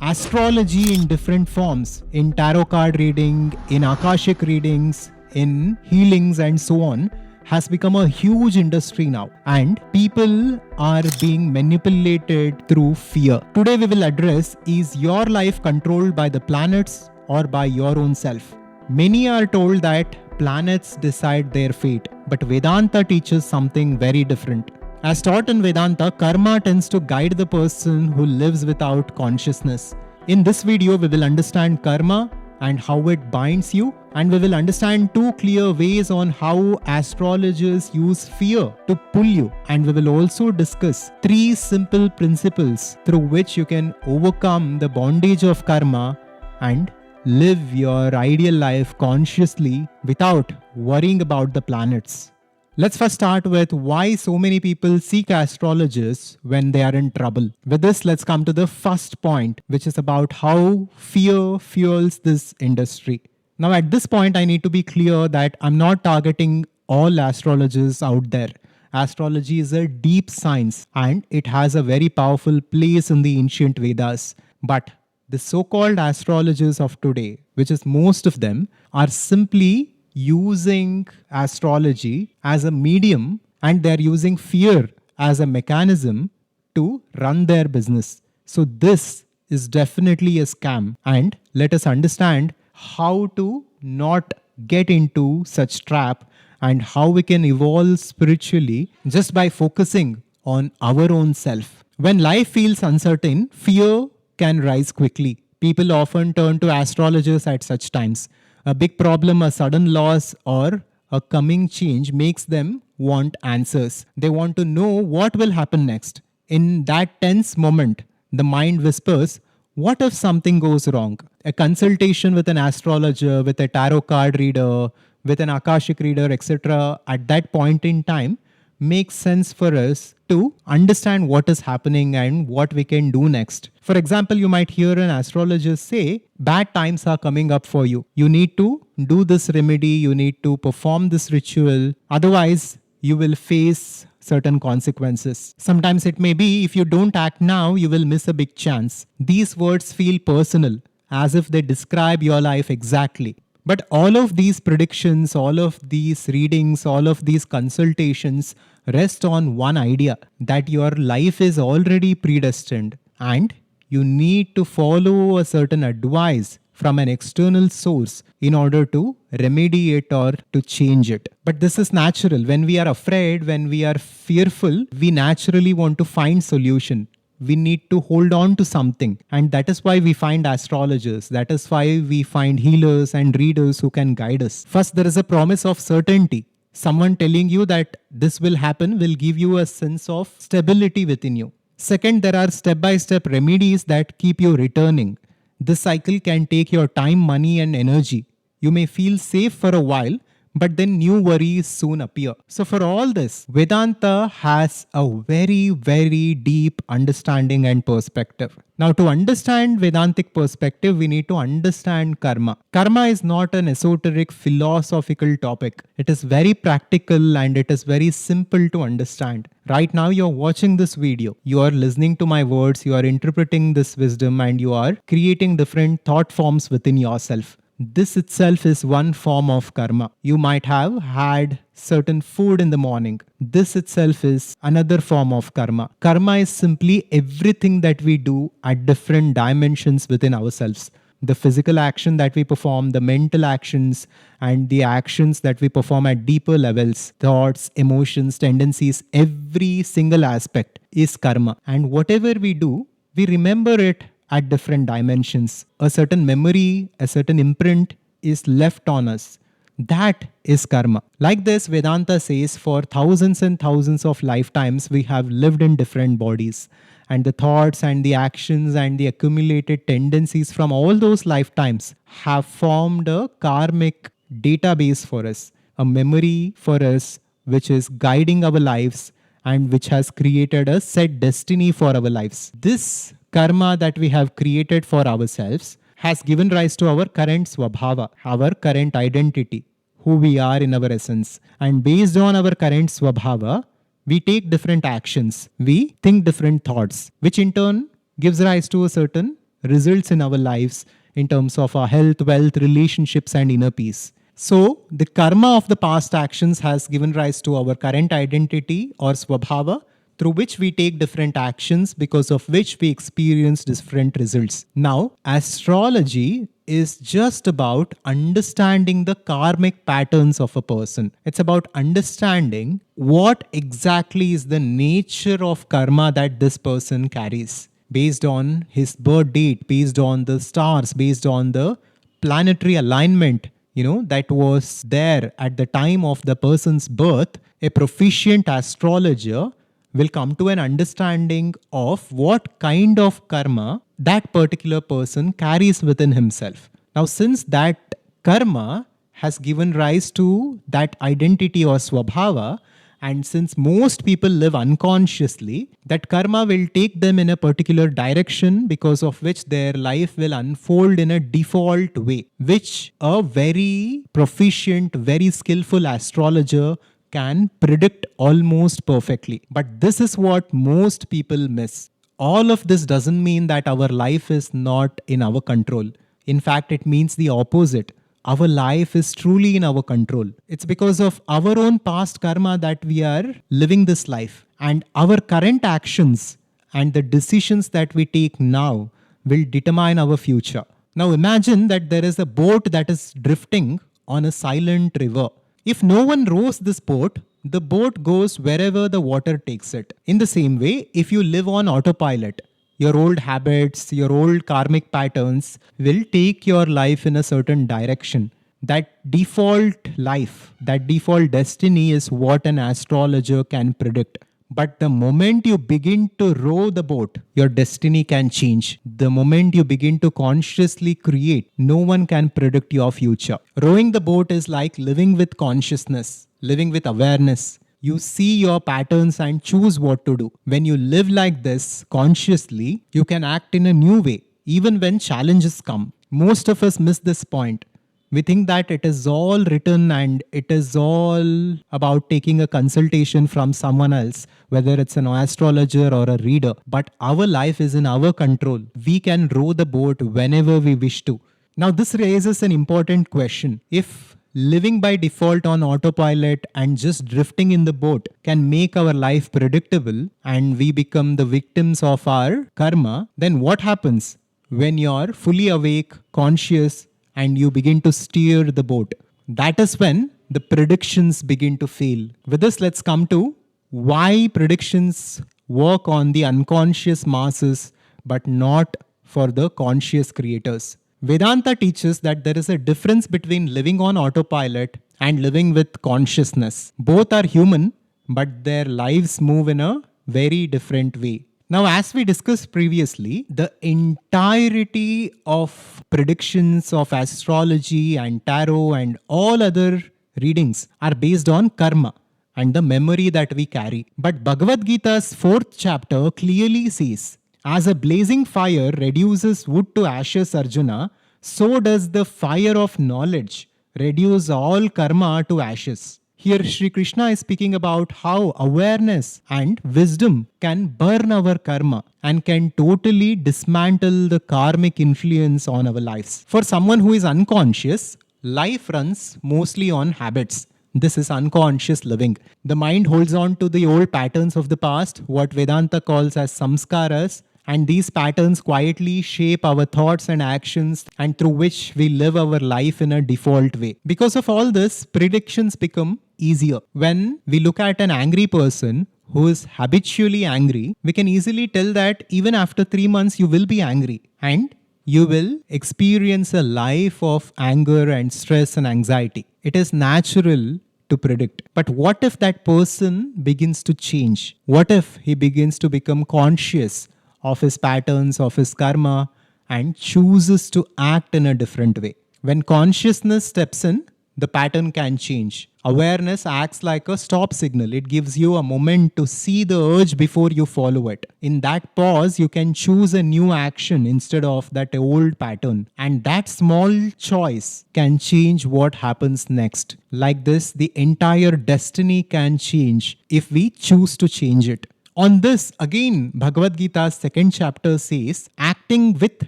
astrology in different forms, in tarot card reading, in Akashic readings, in healings and so on, has become a huge industry now, and people are being manipulated through fear. Today we will address, is your life controlled by the planets or by your own self? Many are told that planets decide their fate, but Vedanta teaches something very different. As taught in Vedanta, karma tends to guide the person who lives without consciousness. In this video, we will understand karma and how it binds you, and we will understand two clear ways on how astrologers use fear to pull you, and we will also discuss three simple principles through which you can overcome the bondage of karma and live your ideal life consciously without worrying about the planets. Let's first start with why so many people seek astrologers when they are in trouble. With this, let's come to the first point, which is about how fear fuels this industry. Now, at this point, I need to be clear that I'm not targeting all astrologers out there. Astrology is a deep science and it has a very powerful place in the ancient Vedas. But the so-called astrologers of today, which is most of them, are simply using astrology as a medium, and they're using fear as a mechanism to run their business. So this is definitely a scam, and let us understand how to not get into such trap and how we can evolve spiritually just by focusing on our own self. When life feels uncertain, fear can rise quickly. People often turn to astrologers at such times. A big problem, a sudden loss, or a coming change makes them want answers. They want to know what will happen next. In that tense moment, the mind whispers, what if something goes wrong? A consultation with an astrologer, with a tarot card reader, with an Akashic reader, etc., at that point in time, makes sense for us to understand what is happening and what we can do next. For example, you might hear an astrologer say, bad times are coming up for you. You need to do this remedy, you need to perform this ritual, otherwise you will face certain consequences. Sometimes it may be, if you don't act now, you will miss a big chance. These words feel personal, as if they describe your life exactly. But all of these predictions, all of these readings, all of these consultations rest on one idea, that your life is already predestined and you need to follow a certain advice from an external source in order to remedy it or to change it. But this is natural. When we are afraid, when we are fearful, we naturally want to find solution. We need to hold on to something, and that is why we find astrologers. That is why we find healers and readers who can guide us. First, there is a promise of certainty. Someone telling you that this will happen will give you a sense of stability within you. Second, there are step-by-step remedies that keep you returning. This cycle can take your time, money, and energy. You may feel safe for a while, but then new worries soon appear. So for all this, Vedanta has a very, very deep understanding and perspective. Now, to understand Vedantic perspective, we need to understand karma. Karma is not an esoteric philosophical topic. It is very practical and it is very simple to understand. Right now, you're watching this video. You are listening to my words. You are interpreting this wisdom and you are creating different thought forms within yourself. This itself is one form of karma. You might have had certain food in the morning. This itself is another form of karma. Karma is simply everything that we do at different dimensions within ourselves. The physical action that we perform, the mental actions, and the actions that we perform at deeper levels, thoughts, emotions, tendencies, every single aspect is karma. And whatever we do, we remember it at different dimensions. A certain memory, a certain imprint is left on us. That is karma. Like this, Vedanta says, for thousands and thousands of lifetimes, we have lived in different bodies. And the thoughts and the actions and the accumulated tendencies from all those lifetimes have formed a karmic database for us, a memory for us, which is guiding our lives and which has created a set destiny for our lives. This karma that we have created for ourselves has given rise to our current swabhava, our current identity, who we are in our essence. And based on our current swabhava, we take different actions, we think different thoughts, which in turn gives rise to a certain results in our lives in terms of our health, wealth, relationships, and inner peace. So, the karma of the past actions has given rise to our current identity or swabhava, through which we take different actions, because of which we experience different results. Now, astrology is just about understanding the karmic patterns of a person. It's about understanding what exactly is the nature of karma that this person carries based on his birth date, based on the stars, based on the planetary alignment, that was there at the time of the person's birth. A proficient astrologer will come to an understanding of what kind of karma that particular person carries within himself. Now, since that karma has given rise to that identity or swabhava, and since most people live unconsciously, that karma will take them in a particular direction, because of which their life will unfold in a default way, which a very proficient, very skillful astrologer can predict almost perfectly. But this is what most people miss. All of this doesn't mean that our life is not in our control. In fact, it means the opposite. Our life is truly in our control. It's because of our own past karma that we are living this life. And our current actions and the decisions that we take now will determine our future. Now imagine that there is a boat that is drifting on a silent river. If no one rows this boat, the boat goes wherever the water takes it. In the same way, if you live on autopilot, your old habits, your old karmic patterns will take your life in a certain direction. That default life, that default destiny is what an astrologer can predict. But the moment you begin to row the boat, your destiny can change. The moment you begin to consciously create, no one can predict your future. Rowing the boat is like living with consciousness, living with awareness. You see your patterns and choose what to do. When you live like this consciously, you can act in a new way, even when challenges come. Most of us miss this point. We think that it is all written and it is all about taking a consultation from someone else, whether it's an astrologer or a reader. But our life is in our control. We can row the boat whenever we wish to. Now, this raises an important question. If living by default on autopilot and just drifting in the boat can make our life predictable and we become the victims of our karma, then what happens when you're fully awake, conscious, and you begin to steer the boat? That is when the predictions begin to fail. With this, let's come to why predictions work on the unconscious masses but not for the conscious creators. Vedanta teaches that there is a difference between living on autopilot and living with consciousness. Both are human, but their lives move in a very different way. Now, as we discussed previously, the entirety of predictions of astrology and tarot and all other readings are based on karma and the memory that we carry. But Bhagavad Gita's 4th chapter clearly says, as a blazing fire reduces wood to ashes, Arjuna, so does the fire of knowledge reduce all karma to ashes. Here Sri Krishna is speaking about how awareness and wisdom can burn our karma and can totally dismantle the karmic influence on our lives. For someone who is unconscious, life runs mostly on habits. This is unconscious living. The mind holds on to the old patterns of the past, what Vedanta calls as samskaras, and these patterns quietly shape our thoughts and actions, and through which we live our life in a default way. Because of all this, predictions become easier. When we look at an angry person who is habitually angry, we can easily tell that even after 3 months you will be angry and you will experience a life of anger and stress and anxiety. It is natural to predict. But what if that person begins to change? What if he begins to become conscious of his patterns, of his karma, and chooses to act in a different way? When consciousness steps in, the pattern can change. Awareness acts like a stop signal. It gives you a moment to see the urge before you follow it. In that pause, you can choose a new action instead of that old pattern. And that small choice can change what happens next. Like this, the entire destiny can change if we choose to change it. On this, again, Bhagavad Gita's second chapter says, acting with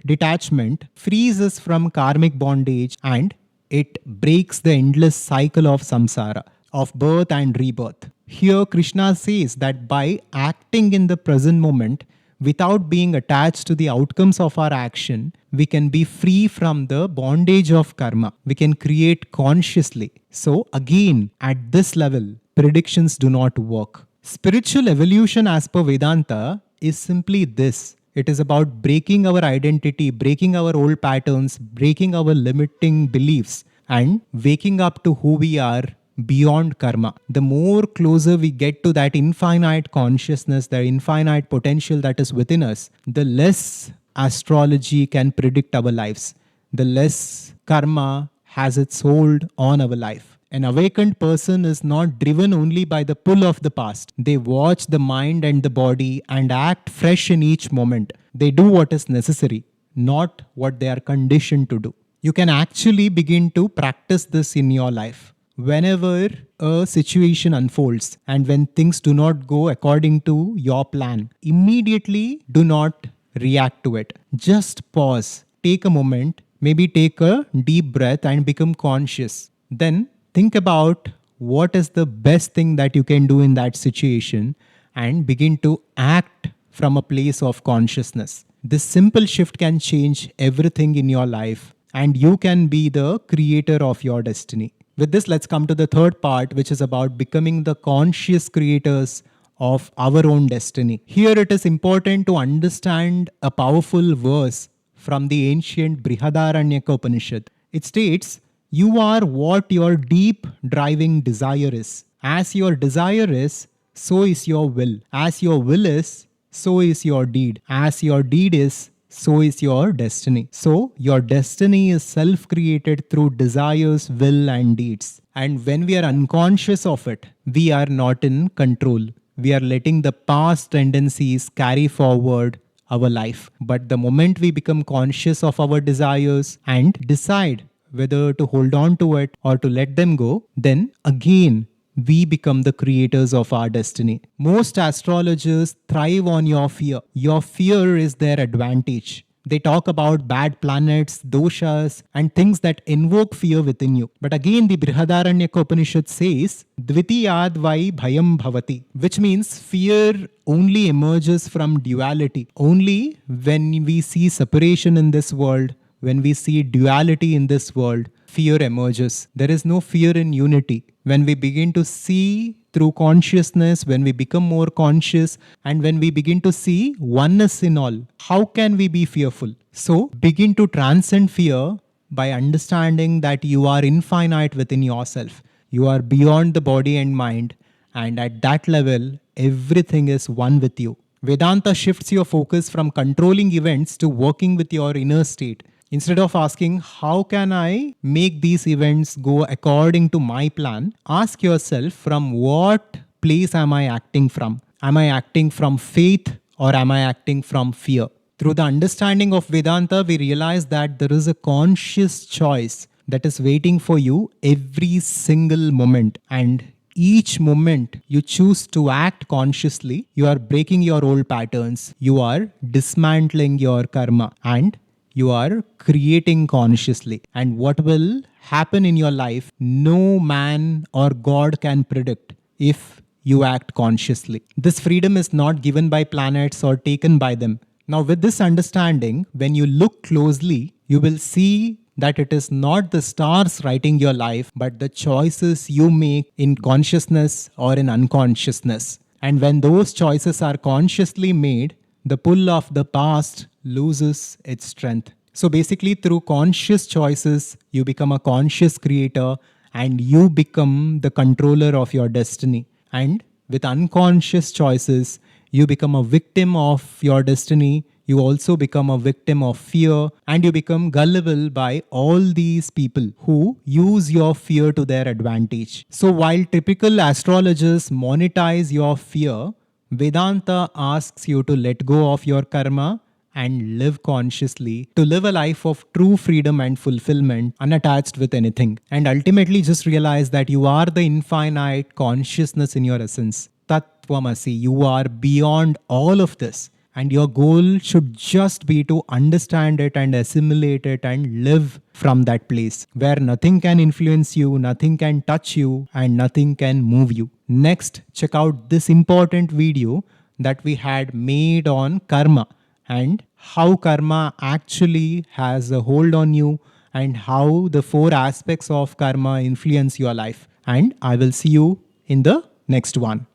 detachment frees us from karmic bondage and it breaks the endless cycle of samsara, of birth and rebirth. Here, Krishna says that by acting in the present moment, without being attached to the outcomes of our action, we can be free from the bondage of karma. We can create consciously. So, again, at this level, predictions do not work. Spiritual evolution, as per Vedanta, is simply this. It is about breaking our identity, breaking our old patterns, breaking our limiting beliefs, and waking up to who we are beyond karma. The more closer we get to that infinite consciousness, the infinite potential that is within us, the less astrology can predict our lives, the less karma has its hold on our life. An awakened person is not driven only by the pull of the past. They watch the mind and the body and act fresh in each moment. They do what is necessary, not what they are conditioned to do. You can actually begin to practice this in your life. Whenever a situation unfolds and when things do not go according to your plan, immediately do not react to it. Just pause, take a moment, maybe take a deep breath and become conscious. Then think about what is the best thing that you can do in that situation and begin to act from a place of consciousness. This simple shift can change everything in your life and you can be the creator of your destiny. With this, let's come to the third part, which is about becoming the conscious creators of our own destiny. Here it is important to understand a powerful verse from the ancient Brihadaranyaka Upanishad. It states, you are what your deep driving desire is. As your desire is, so is your will. As your will is, so is your deed. As your deed is, so is your destiny. So your destiny is self-created through desires, will and deeds. And when we are unconscious of it, we are not in control. We are letting the past tendencies carry forward our life. But the moment we become conscious of our desires and decide whether to hold on to it or to let them go, then again, we become the creators of our destiny. Most astrologers thrive on your fear. Your fear is their advantage. They talk about bad planets, doshas, and things that invoke fear within you. But again, the Brihadaranyaka Upanishad says, Dvitiyadvai bhayam bhavati, which means fear only emerges from duality. Only when we see separation in this world, when we see duality in this world, fear emerges. There is no fear in unity. When we begin to see through consciousness, when we become more conscious, and when we begin to see oneness in all, how can we be fearful? So begin to transcend fear by understanding that you are infinite within yourself. You are beyond the body and mind, and at that level, everything is one with you. Vedanta shifts your focus from controlling events to working with your inner state. Instead of asking, how can I make these events go according to my plan? Ask yourself, from what place am I acting from? Am I acting from faith or am I acting from fear? Through the understanding of Vedanta, we realize that there is a conscious choice that is waiting for you every single moment. And each moment you choose to act consciously, you are breaking your old patterns, you are dismantling your karma, and you are creating consciously. And what will happen in your life, no man or God can predict if you act consciously. This freedom is not given by planets or taken by them. Now, with this understanding, when you look closely, you will see that it is not the stars writing your life, but the choices you make in consciousness or in unconsciousness. And when those choices are consciously made, the pull of the past loses its strength. So basically, through conscious choices, you become a conscious creator and you become the controller of your destiny. And with unconscious choices, you become a victim of your destiny. You also become a victim of fear and you become gullible by all these people who use your fear to their advantage. So while typical astrologers monetize your fear, Vedanta asks you to let go of your karma and live consciously, to live a life of true freedom and fulfillment, unattached with anything. And ultimately just realize that you are the infinite consciousness in your essence. Tattvamasi. You are beyond all of this. And your goal should just be to understand it and assimilate it and live from that place where nothing can influence you, nothing can touch you, and nothing can move you. Next, check out this important video that we had made on karma and how karma actually has a hold on you and how the 4 aspects of karma influence your life. And I will see you in the next one.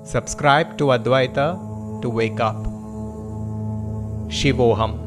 Subscribe to Adhvaitha to wake up. Shivoham.